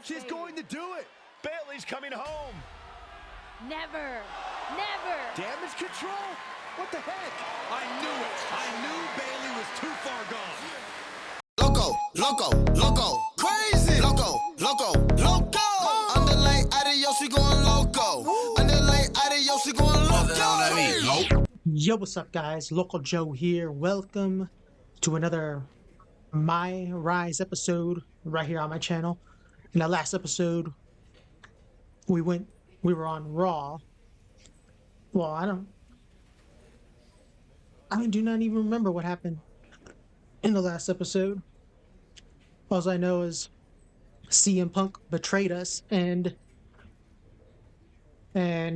She's going to do it. Bayley's coming home. Never. Never. Damage control? What the heck? I knew it. I knew Bayley was too far gone. Loco, loco, loco, crazy. Loco, loco, loco. Underlay, adios, we going loco. Underlay, adios, we going loco. Yo, what's up, guys? Local Joe here. Welcome to another MyRISE episode right here on my channel. In that last episode, we were on Raw. Well, I do not even remember what happened in the last episode. All I know is CM Punk betrayed us, and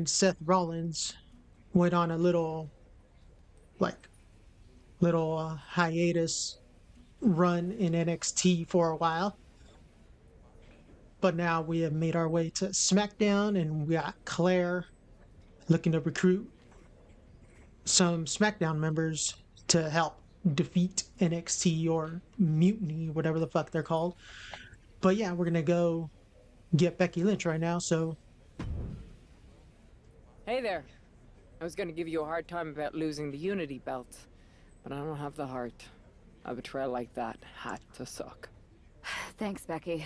Seth Rollins went on a little hiatus run in NXT for a while. But now we have made our way to SmackDown, and we got Claire looking to recruit some SmackDown members to help defeat NXT or Mutiny, whatever the fuck they're called. But yeah, we're gonna go get Becky Lynch right now, so... Hey there. I was gonna give you a hard time about losing the Unity belt, but I don't have the heart. A betrayal like that had to suck. Thanks, Becky.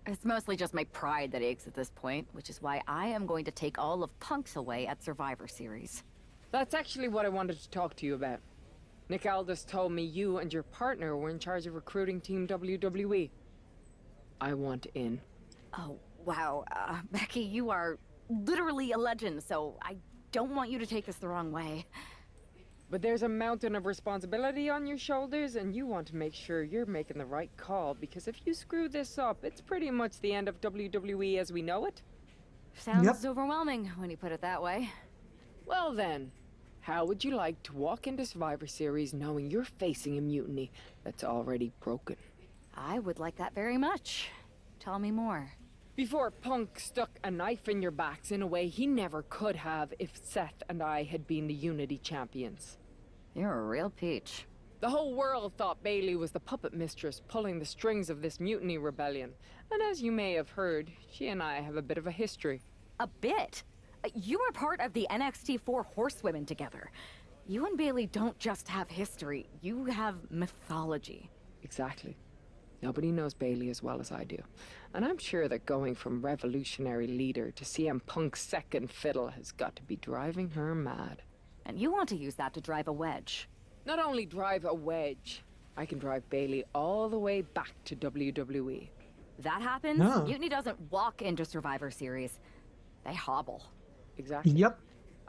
It's mostly just my pride that aches at this point, which is why I am going to take all of Punk's away at Survivor Series. That's actually what I wanted to talk to you about. Nick Aldis told me you and your partner were in charge of recruiting Team WWE. I want in. Oh, wow. Becky, you are literally a legend, so I don't want you to take this the wrong way. But there's a mountain of responsibility on your shoulders, and you want to make sure you're making the right call, because if you screw this up, it's pretty much the end of WWE as we know it. Sounds overwhelming when you put it that way. Well then, how would you like to walk into Survivor Series knowing you're facing a mutiny that's already broken? I would like that very much. Tell me more. Before Punk stuck a knife in your backs in a way he never could have if Seth and I had been the Unity champions. You're a real peach. The whole world thought Bayley was the puppet mistress pulling the strings of this mutiny rebellion. And as you may have heard, she and I have a bit of a history. A bit? You were part of the NXT 4 Horsewomen together. You and Bayley don't just have history, you have mythology. Exactly. Nobody knows Bayley as well as I do. And I'm sure that going from revolutionary leader to CM Punk's second fiddle has got to be driving her mad. And you want to use that to drive a wedge. Not only drive a wedge, I can drive Bayley all the way back to WWE. That happens, Mutiny doesn't walk into Survivor Series. They hobble. Exactly. Yep.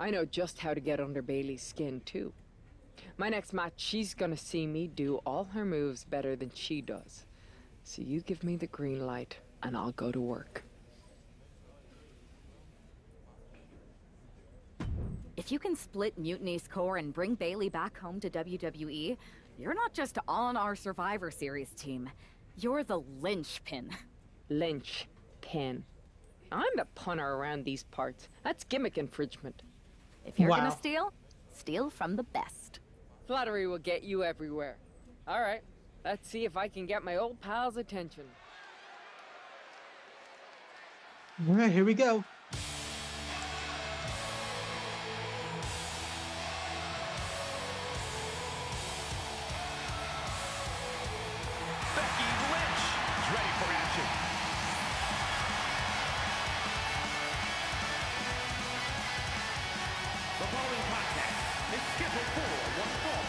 I know just how to get under Bayley's skin, too. My next match, she's gonna see me do all her moves better than she does. So you give me the green light, and I'll go to work. If you can split Mutiny's core and bring Bayley back home to WWE, you're not just on our Survivor Series team. You're the linchpin. Linchpin. I'm the punter around these parts. That's gimmick infringement. If you're gonna steal, steal from the best. Flattery will get you everywhere. All right, let's see if I can get my old pal's attention. All right, here we go. Becky Lynch is ready for action. The following contest is scheduled for one fall.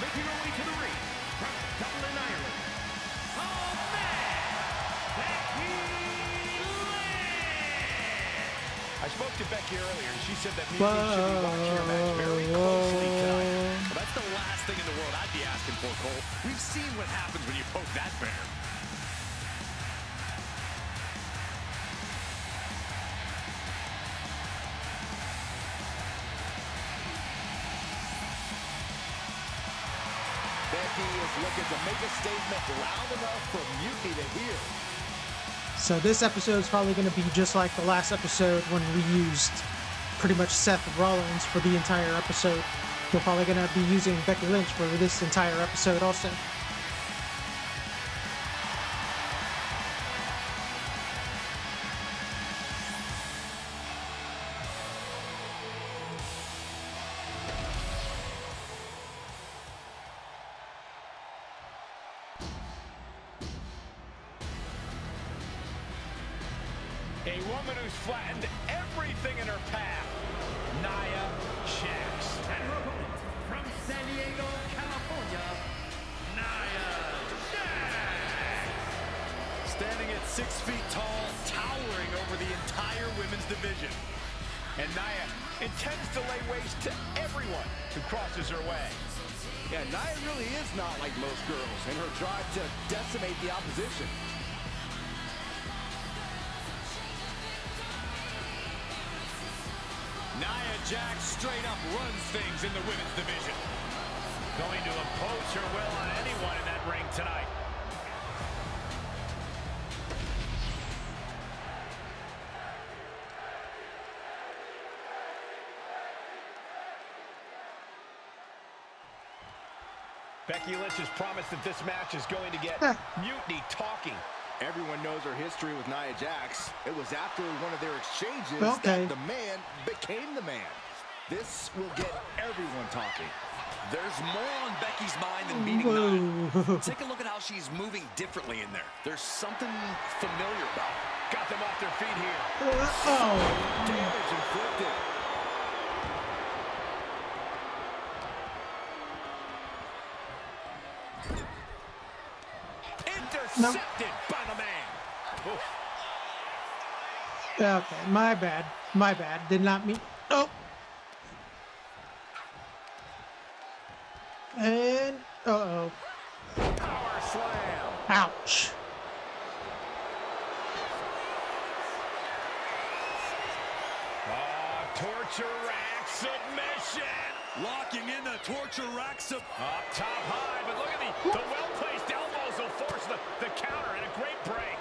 Making her way to the ring from Dublin, Ireland. Oh man, Becky Lynch! I spoke to Becky earlier, and she said that Mutiny should be watching her match very closely tonight. Well, that's the last thing in the world I'd be asking for, Cole. We've seen what happens when you poke that bear. Becky is looking to make a statement loud enough for Mutiny to hear. So this episode is probably going to be just like the last episode when we used pretty much Seth Rollins for the entire episode. We're probably going to be using Becky Lynch for this entire episode also. A woman who's flattened everything in her path. Nia Jax. And her opponent from San Diego, California, Nia Jax. Standing at 6 feet tall, towering over the entire women's division. And Nia intends to lay waste to everyone who crosses her way. Yeah, Nia really is not like most girls in her drive to decimate the opposition. Nia Jax straight up runs things in the women's division. Going to impose her will on anyone in that ring tonight. Becky Lynch has promised that this match is going to get mutiny talking. Everyone knows her history with Nia Jax. It was after one of their exchanges Okay. that the man became the man. This will get everyone talking. There's more on Becky's mind than beating Nia. Take a look at how she's moving differently in there. There's something familiar about her. Got them off their feet here. Oh, Damage inflicted. Intercepted by the man. Oof. okay. My bad. My bad. Did not mean. Oh. And uh-oh. Power slam. Ouch. Torture rack submission. Locking in the torture racks of... Up top high, but look at the well-placed elbows will force the counter and a great break.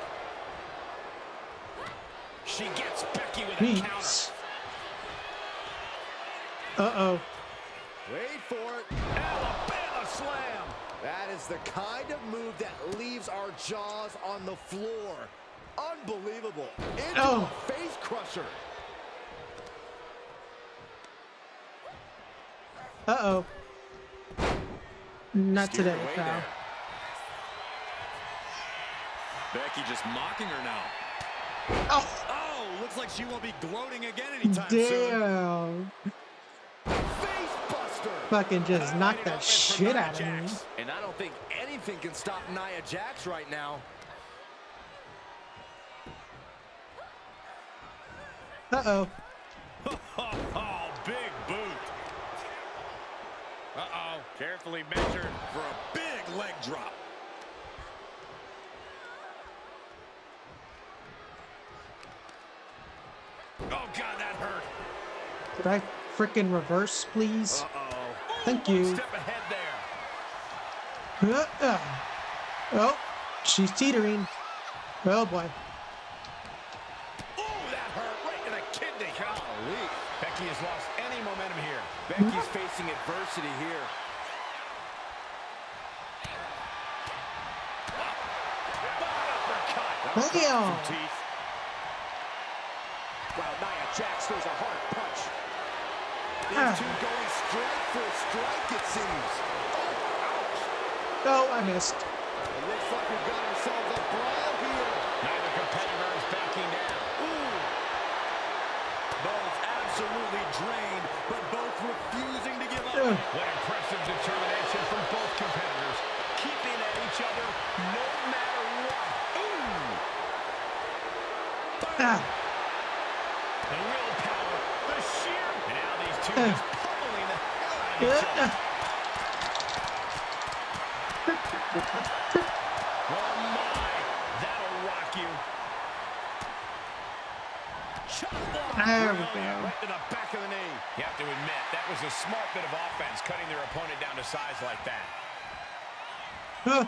She gets Becky with a counter. Jeez. Uh-oh. Wait for it. Alabama slam. That is the kind of move that leaves our jaws on the floor. Unbelievable. Into a face crusher. Uh-oh. Not Steered today, away pal. there. Becky just mocking her now. Oh, Oh, looks like she won't be gloating again anytime soon. damn. Face buster. Fucking just knocked that Open for shit Nia out of me. Jax. And I don't think anything can stop Nia Jax right now. Uh-oh. Oh, big boot. Uh-oh, carefully measured For a big leg drop. Oh, God, that hurt. Could I frickin' reverse, please? Uh-oh. Thank you. Step ahead there. Oh, she's teetering. Oh, boy. Oh, that hurt right in the kidney. Golly. Becky has lost any momentum here. Becky's facing adversity here. Uppercut. Damn. Teeth. Wow, Nia Jax throws a hard punch. Ah. These two going strike for strike, it seems. Oh, I missed. It looks like we've got ourselves a brawl here. Neither competitor is backing down. Ooh. Both absolutely drained, but both refusing to give up. What impressive determination from both competitors. Keeping at each other no matter what. Ah. The willpower, the sheer. And now these two just pummeling the hell out of each other. Oh my, that'll rock you. Chop block. There we Brilliant. go. Right to the back of the knee. You have to admit, that was a smart bit of offense, cutting their opponent down to size like that. No.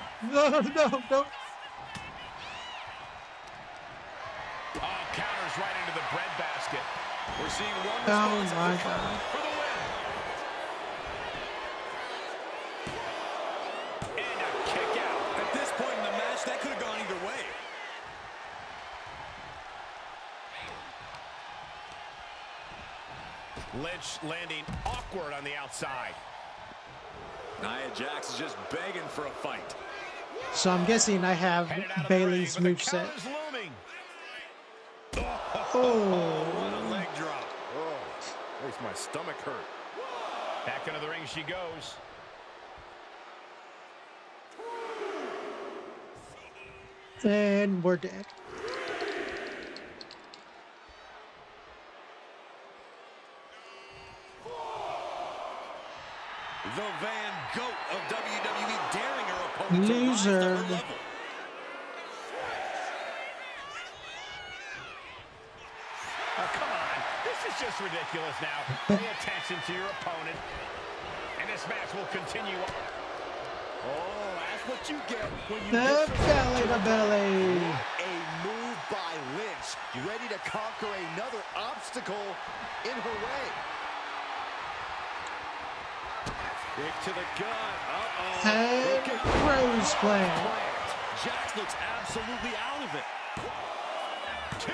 Oh, counters right into the breadbasket. We're seeing one Oh, response my after cover God. For the win. And a kick out. At this point in the match, that could have gone either way. Lynch landing awkward on the outside. Nia Jax is just begging for a fight. So I'm guessing I have Headed out of the Bailey's ring, but the moveset. counter's looming. Oh, What a leg drop. Oh, makes my stomach hurt. Back into the ring she goes. And we're dead. The Van Goat of WWE daring her opponent to rise to Loser. her level. Oh, come on. This is just ridiculous now. Pay attention to your opponent. And this match will continue. Oh, that's what you get when you The belly to belly. a move by Lynch, ready to conquer another obstacle in her way. Kick to the gut. And Rose plant. Jax looks absolutely out of it. Two.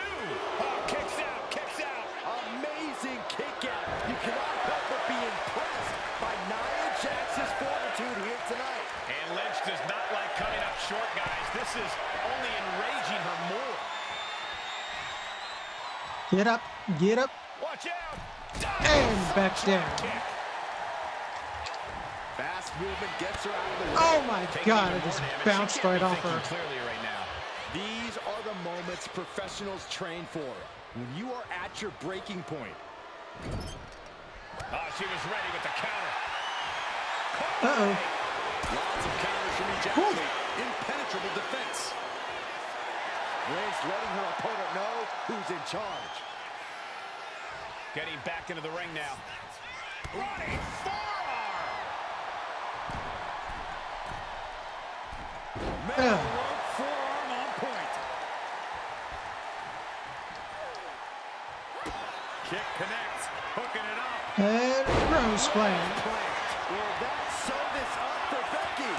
Oh, kicks out, kicks out. Amazing kick out. You cannot help but be impressed by Nia Jax's fortitude here tonight. And Lynch does not like coming up short, guys. This is only enraging her more. Get up, get up, Watch out. and back down. Kick. Fast movement gets her out of the way. Oh my Taking god, even I just more damage. bounced She can't right be off thinking her. clearly right now. These are the moments professionals train for. When you are at your breaking point. Oh, she was ready with the counter. Uh-oh. Lots of counters from each Whew. athlete. Impenetrable defense. Lynch letting her opponent know who's in charge. Getting back into the ring now. Running forearm. Metal Ugh. rope forearm on point. Kick connects. Hooking it up. And Rose plant. Will that sew this up for Becky?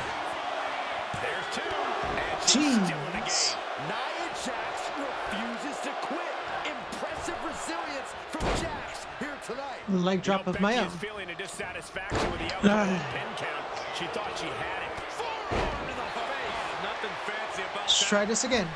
There's two. And she's still in the Jeez. game. Nia Jax refuses to quit. Impressive resilience from Jax here tonight. Leg drop of my Becky own. is feeling a dissatisfaction with the outcome of the pin count. She thought she had it. Forearm to the face. Nothing fancy about Let's that. try this again.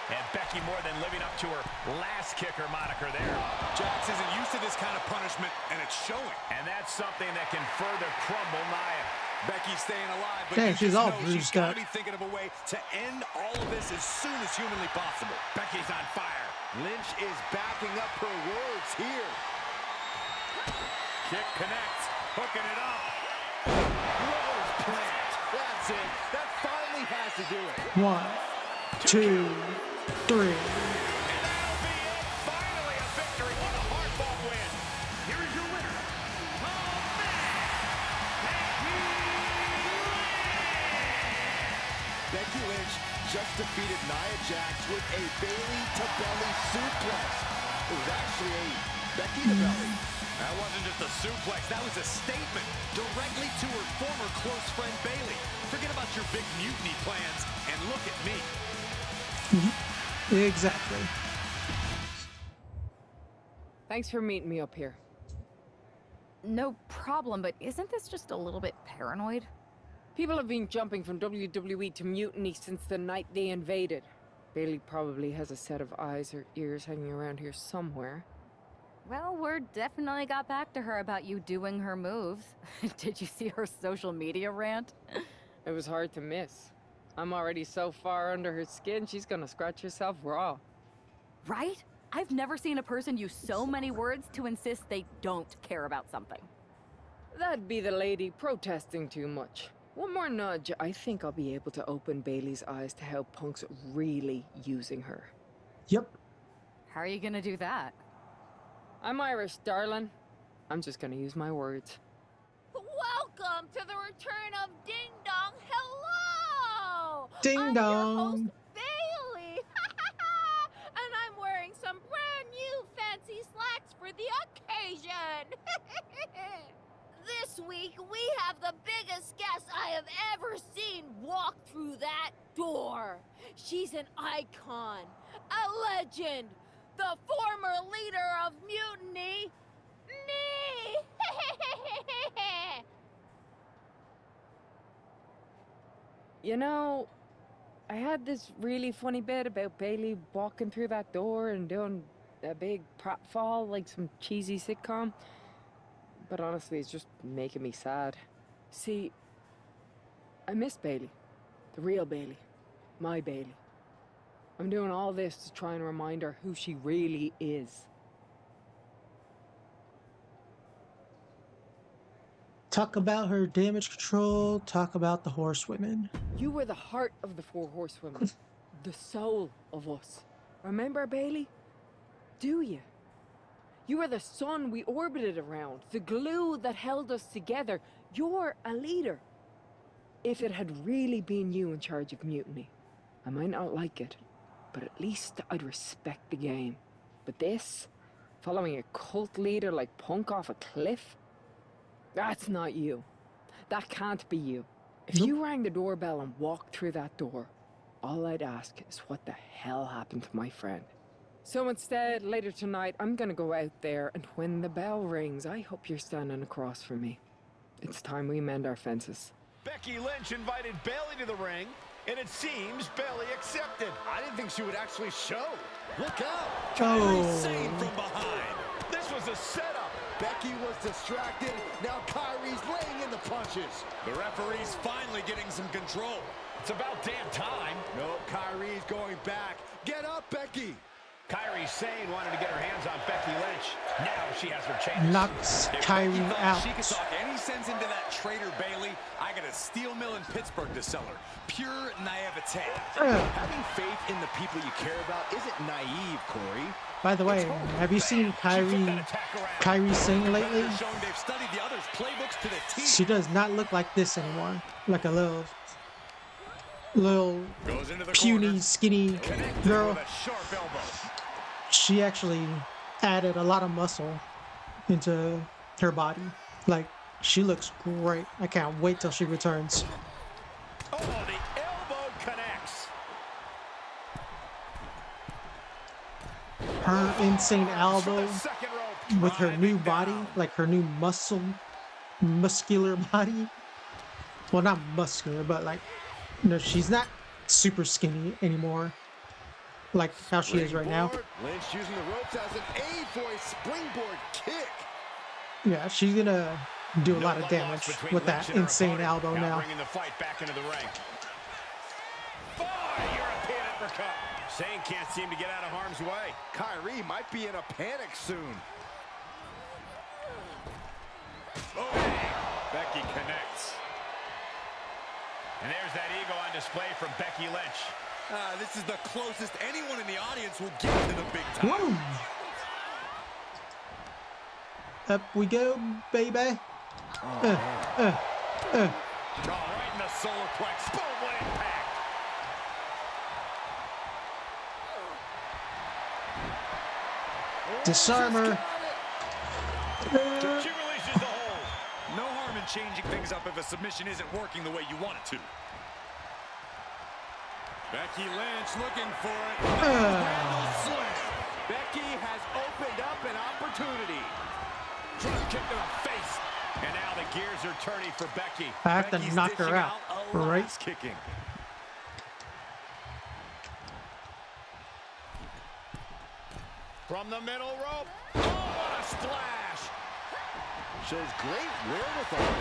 And Becky more than living up to her last kicker moniker there. Jax isn't used to this kind of punishment, and it's showing. And that's something that can further crumble Nia. Becky's staying alive, but Dang, you she's just all know bruised she's got up. to be thinking of a way to end all of this as soon as humanly possible. Becky's on fire. Lynch is backing up her words here. Kick connects. Hooking it up. Rose plant. That's it. That finally has to do it. 1, 2, 3. And that'll be it. Finally a victory. What a hard-fought win. Here is your winner. Becky Lynch just defeated Nia Jax with a Bayley to belly suplex. It was actually a Becky to belly. That wasn't just a suplex, that was a statement directly to her former close friend Bayley. Forget about your big mutiny plans and look at me. Exactly. Thanks for meeting me up here. No problem, but isn't this just a little bit paranoid? People have been jumping from WWE to Mutiny since the night they invaded. Bayley probably has a set of eyes or ears hanging around here somewhere. Well, word definitely got back to her about you doing her moves. Did you see her social media rant? It was hard to miss. I'm already so far under her skin, she's gonna scratch herself raw. Right? I've never seen a person use so many words to insist they don't care about something. That'd be the lady protesting too much. One more nudge, I think I'll be able to open Bayley's eyes to how Punk's really using her. Yep. How are you gonna do that? I'm Irish, darling. I'm just gonna use my words. Welcome to the return of Ding Dong. Hello! Ding I'm dong. your host, Bayley. And I'm wearing some brand new fancy slacks for the occasion. This week, we have the biggest guest I have ever seen walk through that door. She's an icon, a legend, the former leader of Mutiny, me! You know, I had this really funny bit about Bayley walking through that door and doing a big pratfall like some cheesy sitcom. But honestly, it's just making me sad. See, I miss Bayley. The real Bayley. My Bayley. I'm doing all this to try and remind her who she really is. Talk about her damage control. Talk about the horsewomen. You were the heart of the 4 horsewomen. The soul of us. Remember, Bayley? Do you? You were the sun we orbited around. The glue that held us together. You're a leader. If it had really been you in charge of mutiny, I might not like it, but at least I'd respect the game. But this, following a cult leader like Punk off a cliff, that's not you. That can't be you. If you rang the doorbell and walked through that door, all I'd ask is what the hell happened to my friend. So instead, later tonight, I'm gonna go out there, and when the bell rings, I hope you're standing across from me. It's time we mend our fences. Becky Lynch invited Bayley to the ring, and it seems Bayley accepted. I didn't think she would actually show. Look out. Kairi Sane from behind. This was a setup. Becky was distracted. Now Kairi's laying in the punches. The referee's finally getting some control. It's about damn time. No, Kairi's going back. Get up, Becky. Kairi Sane wanted to get her hands on Becky Lynch. Now she has her chance. Knocks Kairi out. She could talk any sense into that traitor Bayley. I got a steel mill in Pittsburgh to sell her. Pure naivete. Having faith in the people you care about isn't naive, Corey. By the way, have you seen Kairi sing lately? They've studied the others' playbooks to the T. She does not look like this anymore. Like a little puny, skinny girl. She actually added a lot of muscle into her body. Like, she looks great. I can't wait till she returns. Oh, the elbow connects. Her insane elbow with her new body, like her new muscular body. Well, not muscular, but like, no, she's not super skinny anymore. Like how she is right now. Lynch using the ropes as an aid for a springboard kick. Yeah, she's gonna do a lot of damage with that insane elbow now. Bringing the fight back into the ring. European uppercut. Sane can't seem to get out of harm's way. Kairi might be in a panic soon. Oh, Becky connects. And there's that ego on display from Becky Lynch. This is the closest anyone in the audience will get to the big time. Whoa. Up we go, baby. Right in the solar plex. Boom, what impact. Disarm her. She releases the hold. No harm in changing things up if a submission isn't working the way you want it to. Becky Lynch looking for it. Becky has opened up an opportunity. Drop kick to the face. And now the gears are turning for Becky. I have to knock her out, right? Kicking. From the middle rope. Oh, what a splash. Shows great wherewithal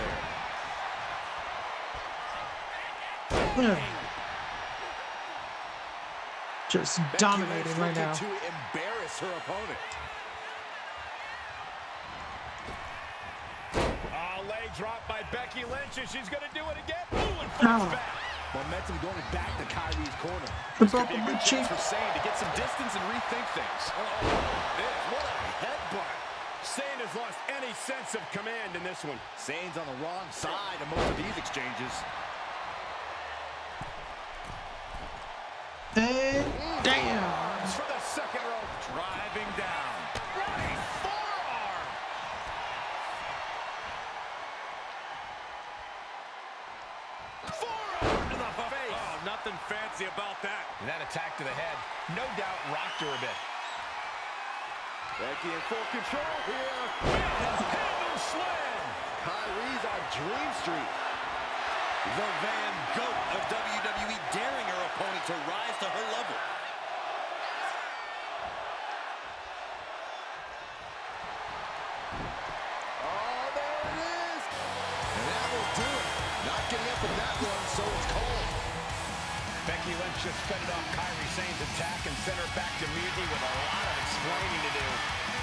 there. Just dominating right now. To embarrass her opponent. Leg drop by Becky Lynch, and she's going to do it again. Ooh, and falls back. Momentum going back to Kairi's corner. This could be a good chance for Sane to get some distance and rethink things. What a headbutt. Sane has lost any sense of command in this one. Sane's on the wrong side of most of these exchanges. And damn. It's for the second rope. Driving down. Right forearm. Forearm to the face. Oh, nothing fancy about that. And that attack to the head, no doubt, rocked her a bit. Becky in full control here. Handle slam. Kairi's on Dream Street. The Van Goat of WWE, daring her opponent to rise to her level. Oh, there it is. And that will do it. Not getting up from that one, so it's called. Becky Lynch just fed it off Kairi Sane's attack and sent her back to Mutiny with a lot of explaining to do.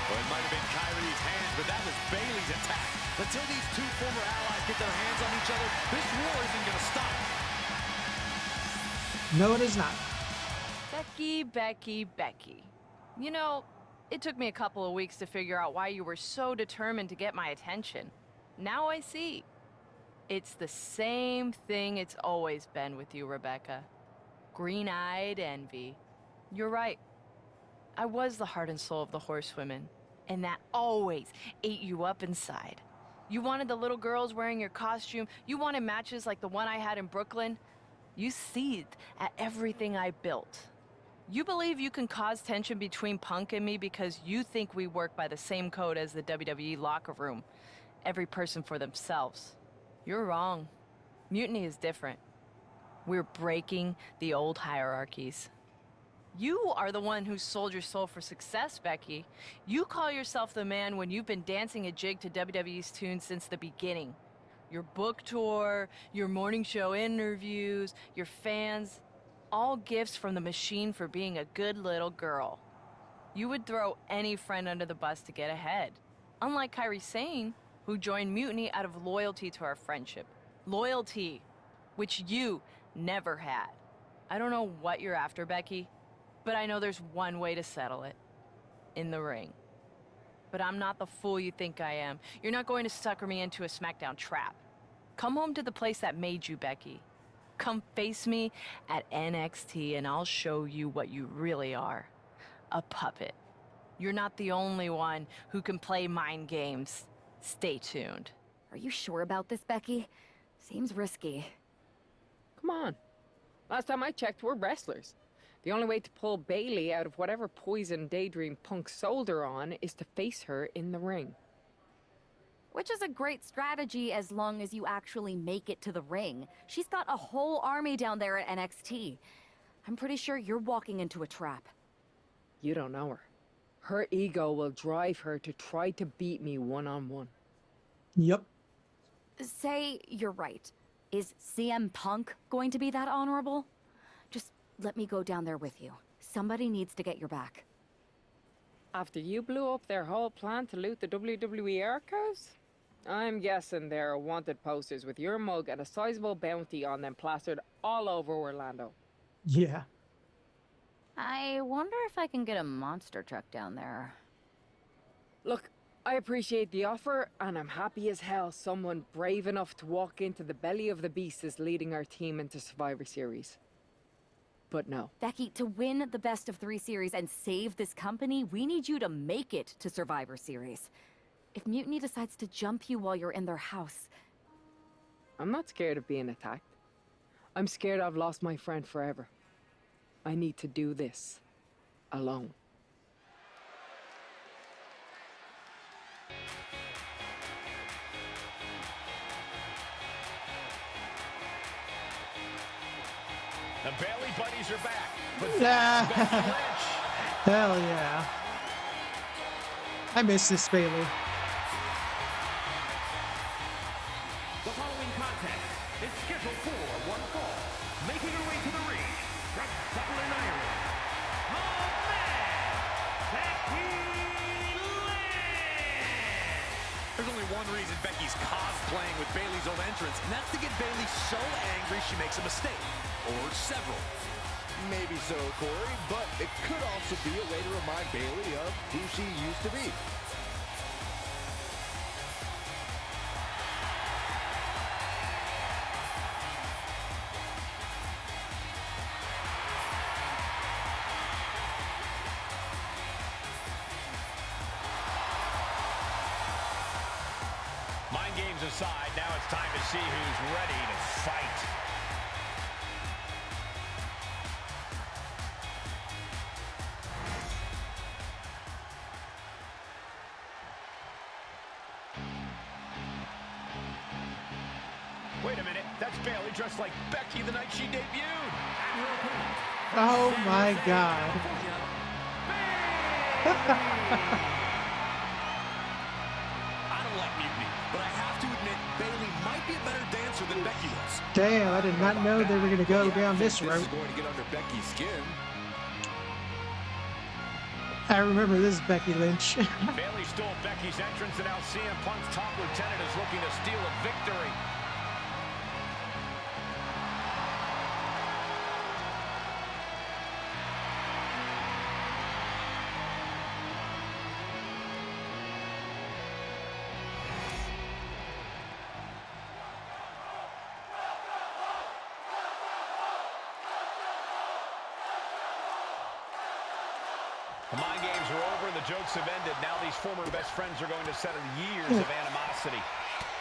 Well, it might have been Kairi's hands, but that was Bayley's attack. Until these two former allies get their hands on each other, this war isn't going to stop. No, it is not. Becky, Becky, Becky. You know, it took me a couple of weeks to figure out why you were so determined to get my attention. Now I see. It's the same thing it's always been with you, Rebecca. Green-eyed envy. You're right. I was the heart and soul of the Horsewomen, and that always ate you up inside. You wanted the little girls wearing your costume. You wanted matches like the one I had in Brooklyn. You seethed at everything I built. You believe you can cause tension between Punk and me because you think we work by the same code as the WWE locker room. Every person for themselves. You're wrong. Mutiny is different. We're breaking the old hierarchies. You are the one who sold your soul for success, Becky. You call yourself the man when you've been dancing a jig to WWE's tune since the beginning. Your book tour, your morning show interviews, your fans, all gifts from the machine for being a good little girl. You would throw any friend under the bus to get ahead. Unlike Kairi Sane, who joined Mutiny out of loyalty to our friendship. Loyalty, which you never had. I don't know what you're after, Becky, but I know there's one way to settle it. In the ring. But I'm not the fool you think I am. You're not going to sucker me into a SmackDown trap. Come home to the place that made you, Becky. Come face me at NXT and I'll show you what you really are. A puppet. You're not the only one who can play mind games. Stay tuned. Are you sure about this, Becky? Seems risky. Come on. Last time I checked, we're wrestlers. The only way to pull Bayley out of whatever poison daydream Punk sold her on is to face her in the ring. Which is a great strategy as long as you actually make it to the ring. She's got a whole army down there at NXT. I'm pretty sure you're walking into a trap. You don't know her. Her ego will drive her to try to beat me one-on-one. Yep. Say you're right. Is CM Punk going to be that honorable? Just let me go down there with you. Somebody needs to get your back. After you blew up their whole plan to loot the WWE archives? I'm guessing there are wanted posters with your mug and a sizable bounty on them plastered all over Orlando. Yeah. I wonder if I can get a monster truck down there. Look, I appreciate the offer, and I'm happy as hell someone brave enough to walk into the belly of the beast is leading our team into Survivor Series. But no. Becky, to win the best of 3 series and save this company, we need you to make it to Survivor Series. If Mutiny decides to jump you while you're in their house... I'm not scared of being attacked. I'm scared I've lost my friend forever. I need to do this alone. The Bayley buddies are back. But Yeah. Becky Lynch. Hell yeah. I miss this Bayley. The following contest is scheduled for one fall. Making her way to the ring from Dublin, Ireland. Oh man, Becky Lynch! There's only one reason Becky's cosplaying with Bayley's old entrance, and that's to get Bayley so angry she makes a mistake. Or several. Maybe so, Corey, but it could also be a way to remind Bayley of who she used to be. Mind games aside, now it's time to see who's ready to fight. Wait a minute, That's Bayley dressed like Becky the night she debuted. Oh my God. I don't like mutiny, but I have to admit Bayley might be a better dancer than Becky was. Damn, I did not know they were going to go down this road. This is going to get under Becky's skin. I remember this Becky Lynch. Bayley stole Becky's entrance, and now CM Punk's top lieutenant is looking to steal a victory. The mind games are over and the jokes have ended. Now these former best friends are going to settle years of animosity.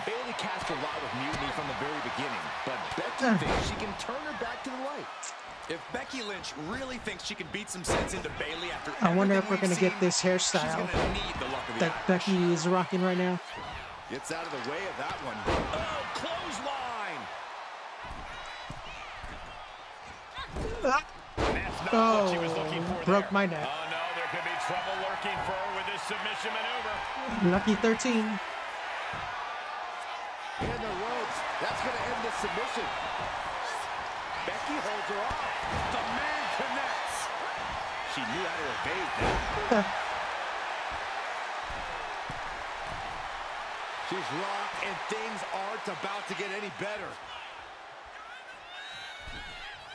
Bayley cast a lot of mutiny from the very beginning, but Becky thinks she can turn her back to the light. If Becky Lynch really thinks she can beat some sense into Bayley after I wonder if we're everything going to we've get this seen, hairstyle she's gonna need the luck of the that Irish. Becky is rocking right now. Gets out of the way of that one. Oh, clothesline! That's not what she was looking for broke there. my neck. Oh no, there could be trouble lurking for her with this submission maneuver. Lucky 13. In the ropes. That's going to end the submission. Becky holds her off. The man connects. She knew how to evade that. She's rocked, and things aren't about to get any better.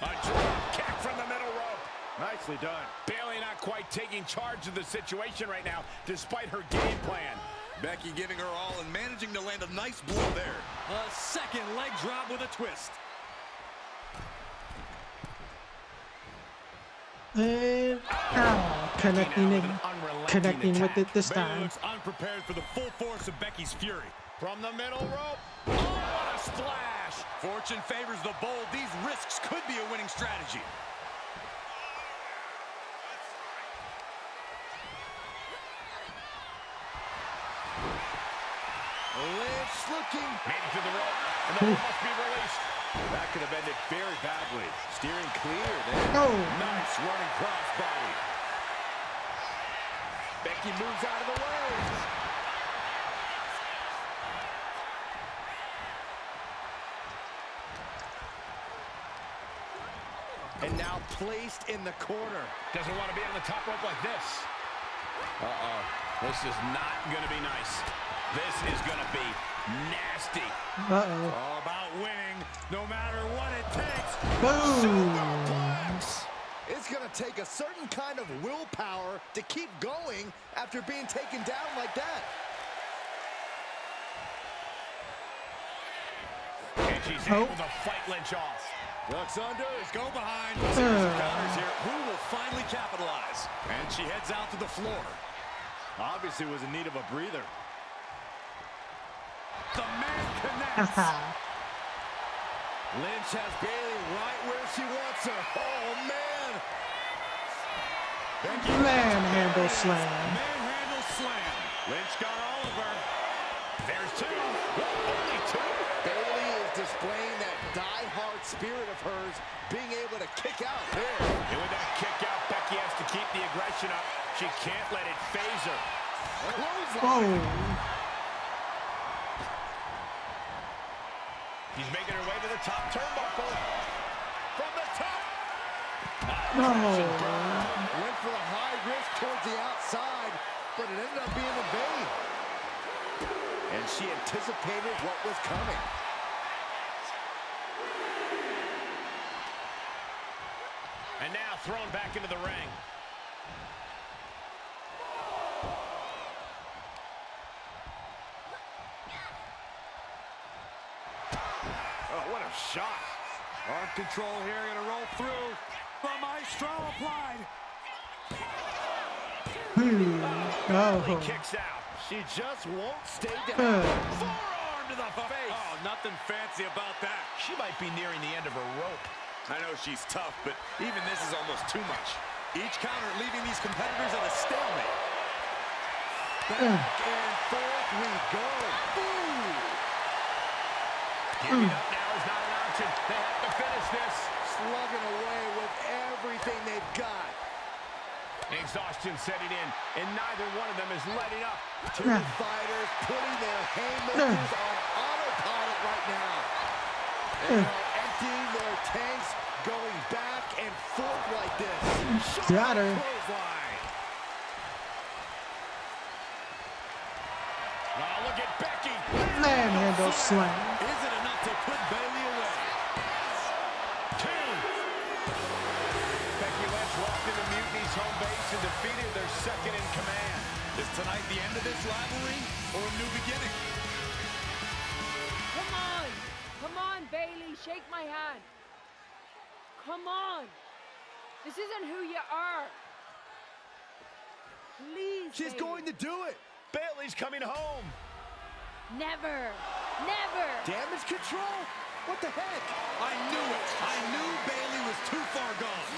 A drop kick from the middle rope. Nicely done. Bayley not quite taking charge of the situation right now, despite her game plan. Becky giving her all and managing to land a nice blow there. A second leg drop with a twist. And connecting with it this Bayley time. looks unprepared for the full force of Becky's fury. From the middle rope. Oh, what a splash. Fortune favors the bold. These risks could be a winning strategy. Lynch looking. Made it to the rope, and the rope must be released. That could have ended very badly. Steering clear there. Oh. Nice running crossbody. Becky moves out of the way. And now placed in the corner. Doesn't want to be on the top rope like this. Uh-oh. This is not going to be nice. This is going to be nasty. Uh-oh. All about winning, no matter what it takes. Boom. It's going to take a certain kind of willpower to keep going after being taken down like that. And she's able to fight Lynch off. Looks under. Go behind. Counters here. Who will finally capitalize? And she heads out to the floor. Obviously was in need of a breather. The man connects. Lynch has Bayley right where she wants her. Oh, man. Manhandle slam. Manhandle slam. Lynch got all of her. There's two. Only two. Bayley is displaying that die-hard spirit of hers, being able to kick out there. And with that kick out, Becky has to keep the aggression up. She can't let it phase her. Clothesline. Oh. He's making her way to the top turnbuckle. From the top. No. Went for the high risk towards the outside, but it ended up being in vain. And she anticipated what was coming. And now thrown back into the ring. Oh, what a shot. Arm control here, gonna roll through. The maestro applied. Oh. Kicks out. She just won't stay down. Forearm to the face. Oh, nothing fancy about that. She might be nearing the end of her rope. I know she's tough, but even this is almost too much. Each counter leaving these competitors at a stalemate. Back and forth we go. Ooh. Giving up now is not an attention. They have to finish this. Slugging away with everything they've got. Exhaustion setting in, and neither one of them is letting up. Two fighters putting their haymakers on autopilot right now. They are emptying their tanks, going back and forth like this. Got her. Clothesline. Oh, look at Becky. Manhandle slam. Is it enough to put Bayley away? 2. Becky Lynch walked into Mutiny's home base and defeated their second in command. Is tonight the end of this rivalry or a new beginning? Come on! Come on, Bayley, shake my hand. Come on! This isn't who you are. Please, She's Bayley. going to do it. Bayley's coming home. Never! Never! Damage control? What the heck? I knew it. I knew Bayley was too far gone.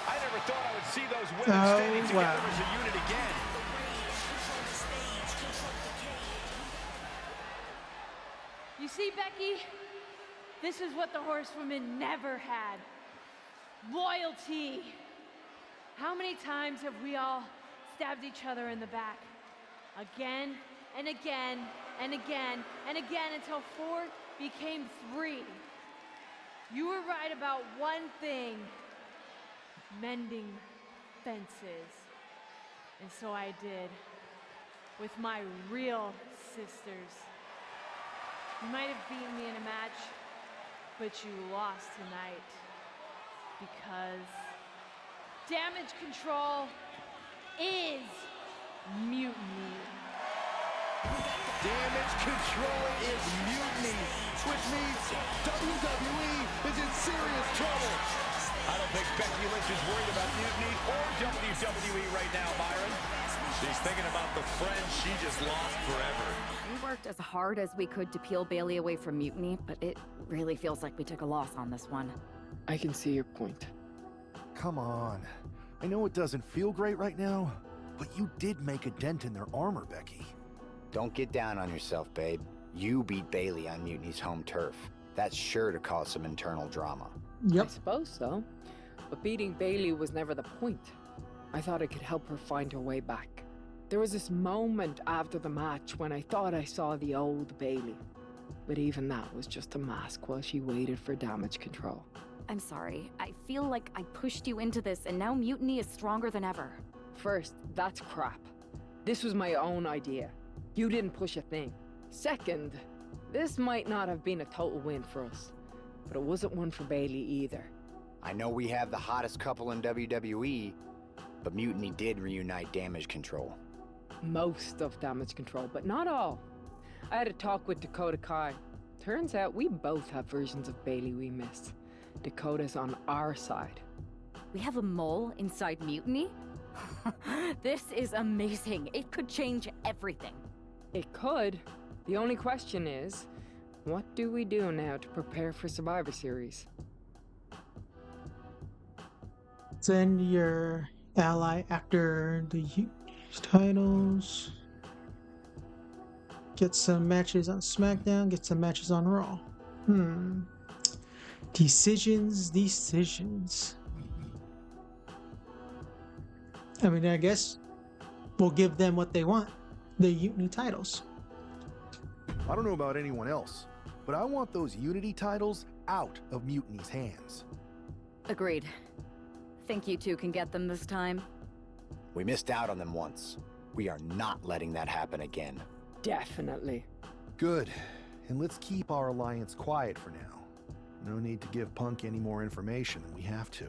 I never thought I would see those women standing together wow. as a unit again. You see, Becky? This is what the horsewomen never had. Loyalty. How many times have we all stabbed each other in the back? Again and again and again and again until 4 became 3. You were right about one thing. Mending fences. And so I did. With my real sisters. You might have beaten me in a match, but you lost tonight. Because damage control is mutiny. Damage control is mutiny, which means WWE is in serious trouble. I don't think Becky Lynch is worried about mutiny or WWE right now, Byron. She's thinking about the friend she just lost forever. We worked as hard as we could to peel Bayley away from mutiny, but it really feels like we took a loss on this one. I can see your point. Come on. I know it doesn't feel great right now, but you did make a dent in their armor, Becky. Don't get down on yourself, babe. You beat Bayley on Mutiny's home turf. That's sure to cause some internal drama. I suppose so. But beating Bayley was never the point. I thought it could help her find her way back. There was this moment after the match when I thought I saw the old Bayley. But even that was just a mask while she waited for damage control. I'm sorry. I feel like I pushed you into this, and now mutiny is stronger than ever. First, that's crap. This was my own idea. You didn't push a thing. Second, this might not have been a total win for us, but it wasn't one for Bayley either. I know we have the hottest couple in WWE, but Mutiny did reunite Damage Control. Most of Damage Control, but not all. I had a talk with Dakota Kai. Turns out we both have versions of Bayley we miss. Dakota's on our side. We have a mole inside mutiny? This is amazing. It could change everything. It could. The only question is, what do we do now to prepare for Survivor Series? Send your ally after the titles. Get some matches on SmackDown, get some matches on Raw. Decisions. I mean, I guess we'll give them what they want. The Unity titles. I don't know about anyone else, but I want those Unity titles out of Mutiny's hands. Agreed. Think you two can get them this time? We missed out on them once. We are not letting that happen again. Definitely. Good. And let's keep our alliance quiet for now. No need to give Punk any more information than we have to.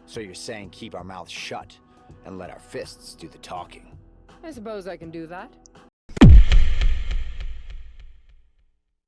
So you're saying keep our mouths shut and let our fists do the talking? I suppose I can do that.